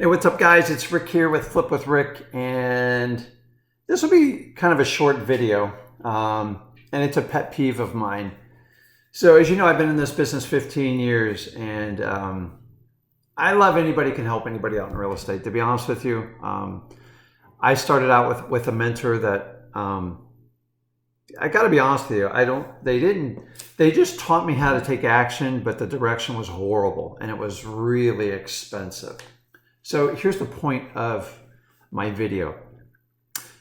Hey, what's up, guys? It's Rick here with Flip with Rick, and this will be kind of a short video, and it's a pet peeve of mine. So, as you know, I've been in this business 15 years, and I love anybody can help anybody out in real estate. To be honest with you, I started out with a mentor that I got to be honest with you. They just taught me how to take action, but the direction was horrible, and it was really expensive. So here's the point of my video.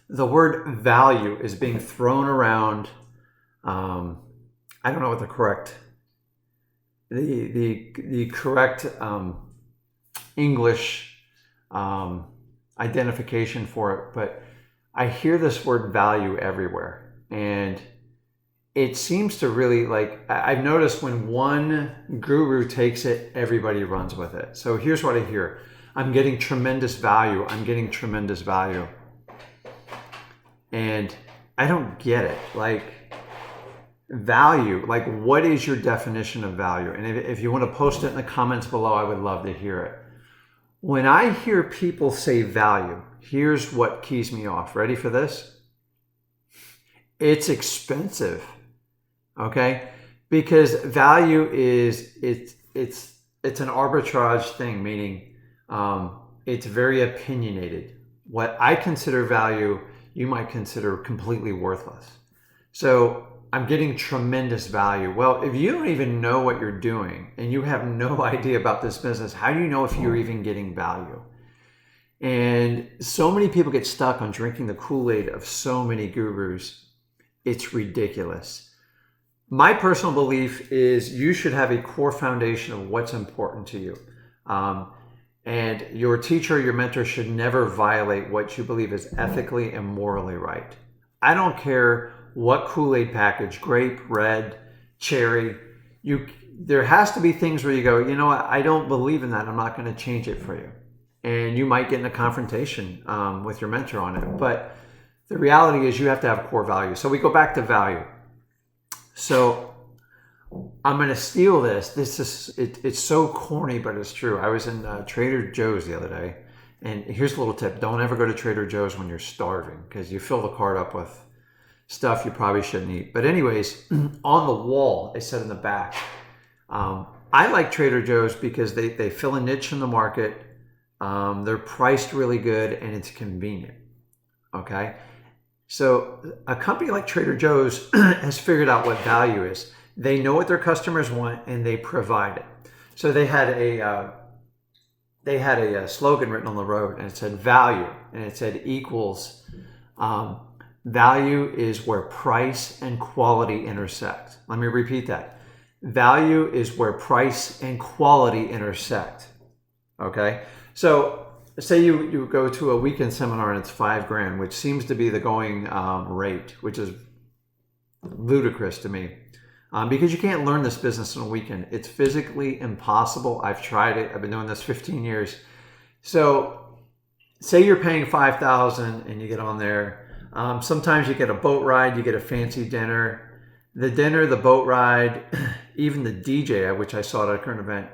The word value is being thrown around. I don't know what the correct English identification for it, but I hear this word value everywhere, and it seems to really, I've noticed when one guru takes it, everybody runs with it. So here's what I hear. I'm getting tremendous value. I'm getting tremendous value. And I don't get it. Value, what is your definition of value? And if you want to post it in the comments below, I would love to hear it. When I hear people say value, here's what keys me off. Ready for this? It's expensive. Okay? Because value is, it's an arbitrage thing, meaning it's very opinionated. What I consider value, you might consider completely worthless. So I'm getting tremendous value. Well, if you don't even know what you're doing and you have no idea about this business, how do you know if you're even getting value? And so many people get stuck on drinking the Kool-Aid of so many gurus. It's ridiculous. My personal belief is you should have a core foundation of what's important to you. And your teacher, your mentor should never violate what you believe is ethically and morally right. I don't care what Kool-Aid package, grape, red, cherry, there has to be things where you go, you know what, I don't believe in that. I'm not going to change it for you. And you might get in a confrontation with your mentor on it. But the reality is you have to have core value. So we go back to value. So I'm going to steal this. It's so corny, but it's true. I was in Trader Joe's the other day, and here's a little tip. Don't ever go to Trader Joe's when you're starving, because you fill the cart up with stuff you probably shouldn't eat. But anyways, on the wall, they said in the back, I like Trader Joe's because they fill a niche in the market. They're priced really good, and it's convenient. Okay? So a company like Trader Joe's has figured out what value is. They know what their customers want, and they provide it. So they had a slogan written on the road, and it said value, and it said equals. Value is where price and quality intersect. Let me repeat that. Value is where price and quality intersect. Okay? So say you go to a weekend seminar and it's $5,000, which seems to be the going rate, which is ludicrous to me. Because you can't learn this business in a weekend. It's physically impossible. I've tried it. I've been doing this 15 years. So say you're paying $5,000 and you get on there. Sometimes you get a boat ride, you get a fancy dinner. The dinner, the boat ride, even the DJ, which I saw at a current event,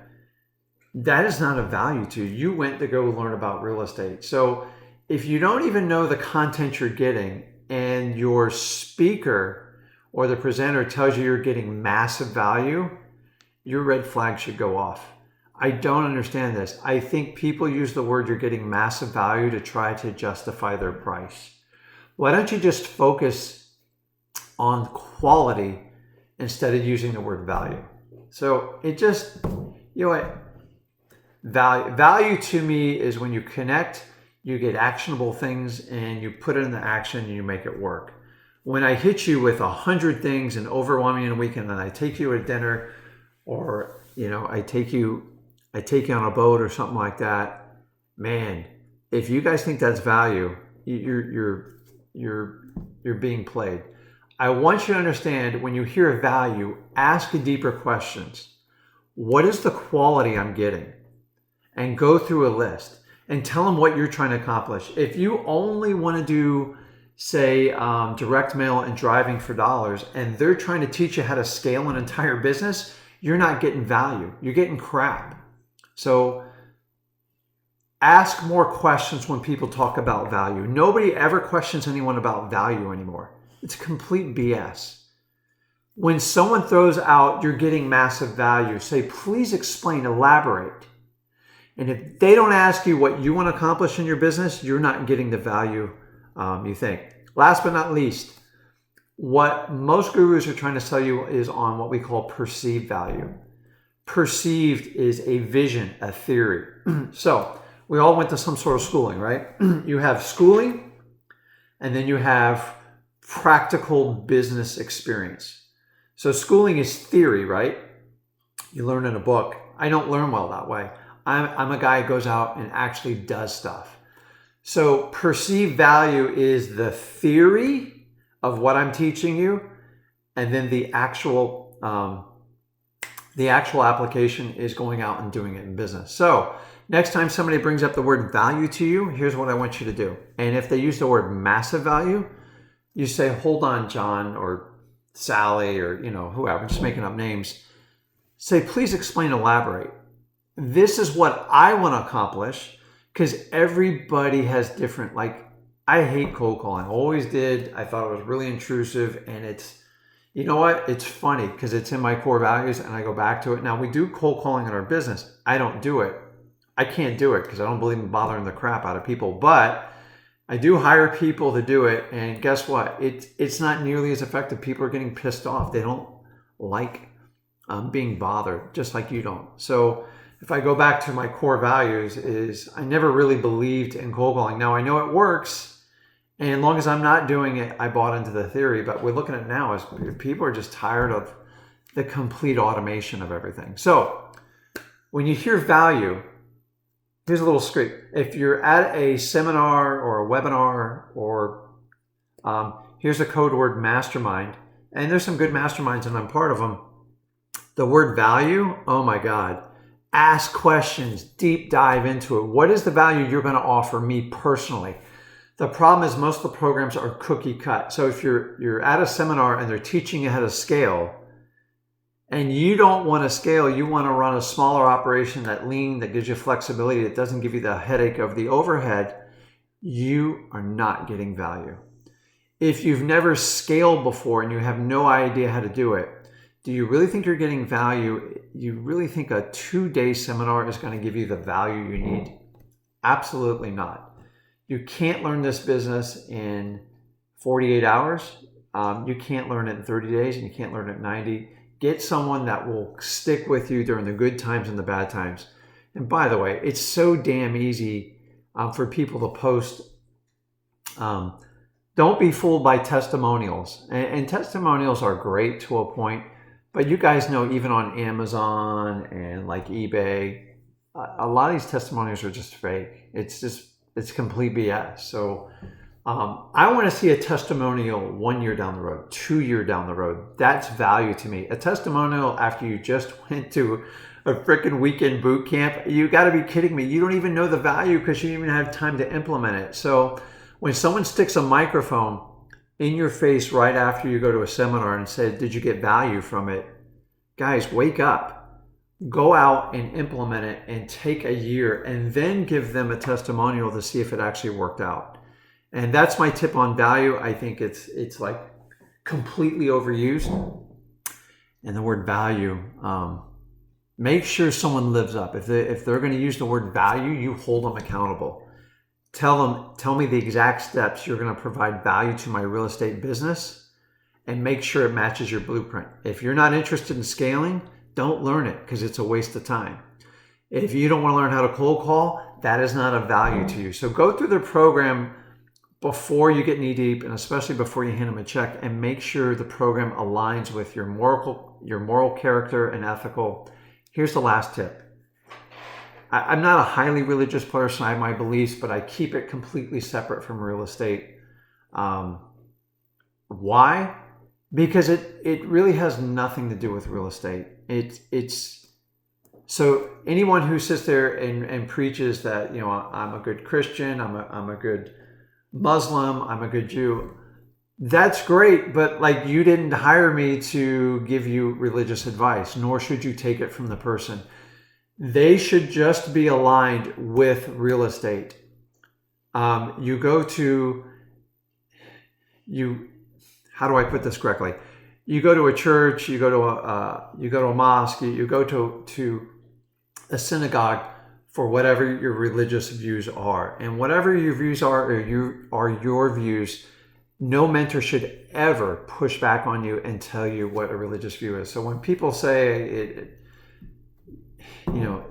that is not a value to you. You went to go learn about real estate. So if you don't even know the content you're getting, and your speaker or the presenter tells you you're getting massive value, your red flag should go off. I don't understand this. I think people use the word you're getting massive value to try to justify their price. Why don't you just focus on quality instead of using the word value? So it just, you know what? Value to me is when you connect, you get actionable things, and you put it into action and you make it work. When I hit you with 100 things and overwhelm you in a weekend, and I take you to dinner, or I take you on a boat or something like that, man, if you guys think that's value, you're being played. I want you to understand, when you hear value, ask deeper questions. What is the quality I'm getting? And go through a list and tell them what you're trying to accomplish. If you only want to do, say, direct mail and driving for dollars, and they're trying to teach you how to scale an entire business, you're not getting value. You're getting crap. So Ask more questions when people talk about value. Nobody ever questions anyone about value anymore. It's complete BS. When someone throws out, you're getting massive value, say, please explain, elaborate. And if they don't ask you what you want to accomplish in your business, you're not getting the value you think. Last but not least, what most gurus are trying to sell you is on what we call perceived value. Perceived is a vision, a theory. So we all went to some sort of schooling, right? You have schooling, and then you have practical business experience. So schooling is theory, right? You learn in a book. I don't learn well that way. I'm a guy who goes out and actually does stuff. So perceived value is the theory of what I'm teaching you, and then the actual application is going out and doing it in business. So next time somebody brings up the word value to you, here's what I want you to do. And if they use the word massive value, you say, hold on, John, or Sally, or whoever, I'm just making up names. Say, please explain, elaborate. This is what I want to accomplish, because everybody has different, I hate cold calling. Always did. I thought it was really intrusive, and it's, you know what? It's funny because it's in my core values and I go back to it. Now, we do cold calling in our business. I don't do it. I can't do it because I don't believe in bothering the crap out of people, but I do hire people to do it, and guess what? It's not nearly as effective. People are getting pissed off. They don't like being bothered, just like you don't. So if I go back to my core values, is I never really believed in cold calling. Now I know it works, and as long as I'm not doing it, I bought into the theory. But we're looking at now is people are just tired of the complete automation of everything. So when you hear value, here's a little script. If you're at a seminar or a webinar, or here's a code word, mastermind, and there's some good masterminds and I'm part of them. The word value, oh my God. Ask questions, deep dive into it. What is the value you're going to offer me personally? The problem is most of the programs are cookie cut. So if you're at a seminar and they're teaching you how to scale, and you don't want to scale, you want to run a smaller operation, that lean, that gives you flexibility, that doesn't give you the headache of the overhead, you are not getting value. If you've never scaled before and you have no idea how to do it, do you really think you're getting value? You really think a 2-day seminar is going to give you the value you need? Absolutely not. You can't learn this business in 48 hours. You can't learn it in 30 days, and you can't learn it in 90. Get someone that will stick with you during the good times and the bad times. And by the way, it's so damn easy for people to post. Don't be fooled by testimonials. And testimonials are great to a point, but you guys know even on Amazon and like eBay, a lot of these testimonials are just fake. It's complete BS. So I want to see a testimonial 1 year down the road, 2 year down the road. That's value to me. A testimonial after you just went to a freaking weekend boot camp, you got to be kidding me. You don't even know the value because you didn't even have time to implement it. So when someone sticks a microphone in your face right after you go to a seminar and say, did you get value from it? Guys, wake up. Go out and implement it and take a year and then give them a testimonial to see if it actually worked out. And that's my tip on value. I think it's like completely overused. And the word value, make sure someone lives up. If they're going to use the word value, you hold them accountable. Tell me the exact steps you're going to provide value to my real estate business, and make sure it matches your blueprint. If you're not interested in scaling, don't learn it because it's a waste of time. If you don't want to learn how to cold call, that is not of value to you. So go through the program before you get knee deep, and especially before you hand them a check, and make sure the program aligns with your moral character and ethical. Here's the last tip. I'm not a highly religious person. I have my beliefs, but I keep it completely separate from real estate. Why? Because it really has nothing to do with real estate. It's so anyone who sits there and preaches that, I'm a good Christian, I'm a good Muslim, I'm a good Jew, that's great, but like, you didn't hire me to give you religious advice, nor should you take it from the person. They should just be aligned with real estate. You go to, how do I put this correctly? You go to a church, you go to a mosque, you go to a synagogue for whatever your religious views are. And whatever your views are, or your views, no mentor should ever push back on you and tell you what a religious view is. So when people say,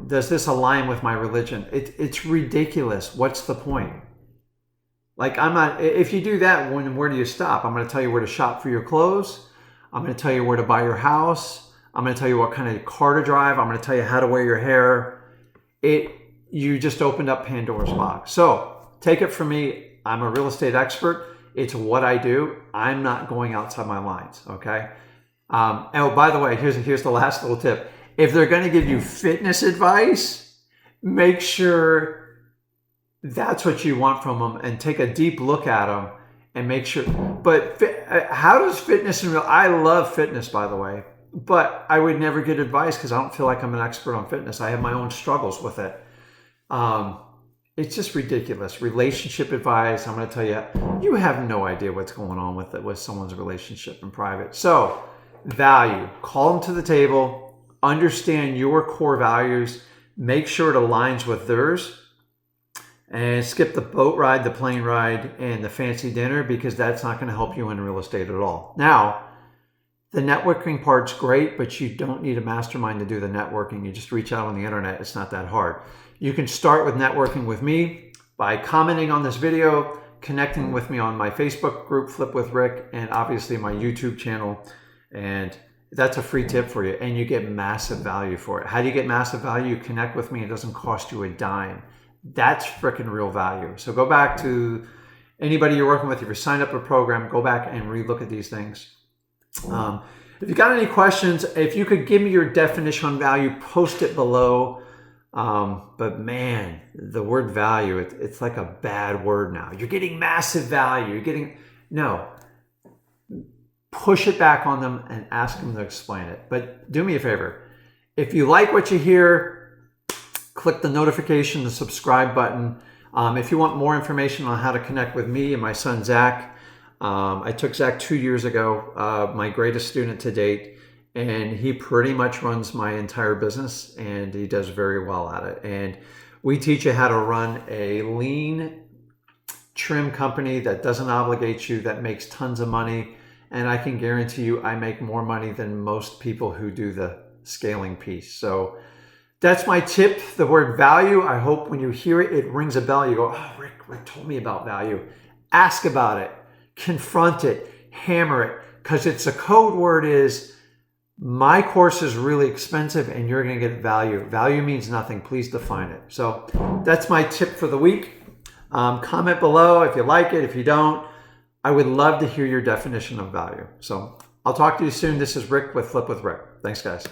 does this align with my religion? It's ridiculous. What's the point? Like, if you do that, where do you stop? I'm going to tell you where to shop for your clothes. I'm going to tell you where to buy your house. I'm going to tell you what kind of car to drive. I'm going to tell you how to wear your hair. You just opened up Pandora's box. So take it from me. I'm a real estate expert. It's what I do. I'm not going outside my lines. Okay. Oh, by the way, here's the last little tip. If they're going to give you fitness advice, make sure that's what you want from them, and take a deep look at them and make sure. But how does fitness I love fitness, by the way, but I would never get advice because I don't feel like I'm an expert on fitness. I have my own struggles with it. It's just ridiculous. Relationship advice, I'm going to tell you, you have no idea what's going on with someone's relationship in private. So value, call them to the table, understand your core values, make sure it aligns with theirs, and skip the boat ride, the plane ride, and the fancy dinner, because that's not going to help you in real estate at all. Now, the networking part's great, but you don't need a mastermind to do the networking. You just reach out on the internet. It's not that hard. You can start with networking with me by commenting on this video, connecting with me on my Facebook group, Flip with Rick, and obviously my YouTube channel. And that's a free tip for you. And you get massive value for it. How do you get massive value? You connect with me. It doesn't cost you a dime. That's freaking real value. So go back to anybody you're working with. If you sign up a program, go back and relook at these things. If you got any questions, if you could give me your definition on value, post it below. But man, the word value, it's like a bad word now. You're getting massive value. No. Push it back on them and ask them to explain it. But do me a favor. If you like what you hear, click the notification, the subscribe button. If you want more information on how to connect with me and my son, Zach, I took Zach 2 years ago, my greatest student to date, and he pretty much runs my entire business, and he does very well at it. And we teach you how to run a lean, trim company that doesn't obligate you, that makes tons of money. And I can guarantee you I make more money than most people who do the scaling piece. So that's my tip, the word value. I hope when you hear it, it rings a bell. You go, oh, Rick told me about value. Ask about it, confront it, hammer it, because it's a code word is, my course is really expensive and you're going to get value. Value means nothing. Please define it. So that's my tip for the week. Comment below if you like it. If you don't, I would love to hear your definition of value. So I'll talk to you soon. This is Rick with Flip with Rick. Thanks, guys.